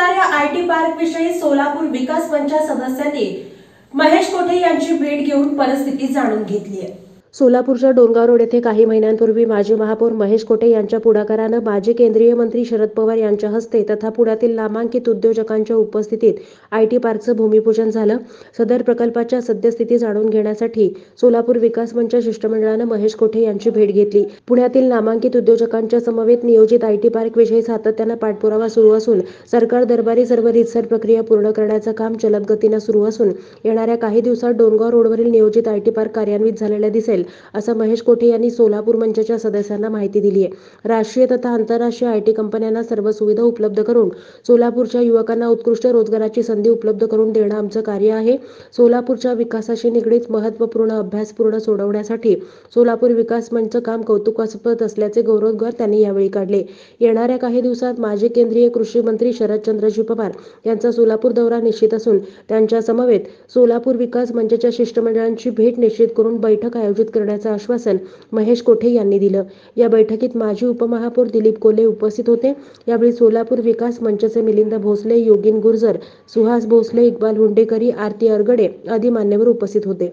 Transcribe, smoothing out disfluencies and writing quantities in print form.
असणाऱ्या IT park विषयी सोलापूर विकास मंच सदस्यांनी महेश कोठे यांची भेट घेऊन परिस्थिती जाणून घेतली आहे। सोलापूरच्या डोंगरगाव रोड येथे काही महिन्यांपूर्वी माजी महापौर महेश कोठे यांच्या पुढाकाराने माजी केंद्रीय मंत्री शरद पवार यांच्या हस्ते तथा पुण्यातील नामांकित उद्योजकांच्या उपस्थितीत आयटी पार्कचं भूमिपूजन झालं। सदर प्रकल्पाच्या सद्यस्थिती जाणून घेण्यासाठी सोलापूर विकास मंच शिष्टमंडळाने महेश कोठे यांची भेट घेतली। पुण्यातील नामांकित उद्योजकांच्या समवेत नियोजित आयटी पार्क विषयी सातत्याने पाठपुरावा सुरू असून सरकार दरबारी सर्व रीतसर प्रक्रिया पूर्ण करण्याचं काम जलद गतीने सुरू असून येणाऱ्या काही दिवसात डोंगरगाव रोडवरील नियोजित आयटी पार्क कार्यान्वित झालेला दिसेल असं महेश कोठे यांनी सोलापूर मंचच्या सदस्यांना माहिती दिली आहे। राष्ट्रीय तथा आंतरराष्ट्रीय आयटी कंपन्यांना सर्व सुविधा उपलब्ध करून सोलापूरच्या युवकांना उत्कृष्ट रोजगाराची संधी उपलब्ध करून देणं आमचं कार्य आहे। सोलापूरच्या विकासाशी निगडीत महत्त्वपूर्ण अभ्यासपूर्ण सोडवण्यासाठी सोलापूर विकास मंच काम कौतुकास्पद असल्याचे गौरवोद्गार त्यांनी यावेळी काढले। येणाऱ्या काही दिवसात माजी केंद्रीय कृषी मंत्री शरदचंद्रजी पवार यांचा सोलापूर दौरा निश्चित असून त्यांच्या समवेत सोलापूर विकास मंचच्या शिष्टमंडळांची भेट निश्चित करून बैठक आयोजित करण्याचं आश्वासन महेश कोठे यांनी दिलं। या बैठकीत माजी उपमहापौर दिलीप कोल्हे उपस्थित होते। यावेळी सोलापूर विकास मंचचे मिलिंद भोसले, योगीन गुर्जर, सुहास भोसले, इक्बाल हुंडेकरी, आरती अरगडे आदी मान्यवर उपस्थित होते।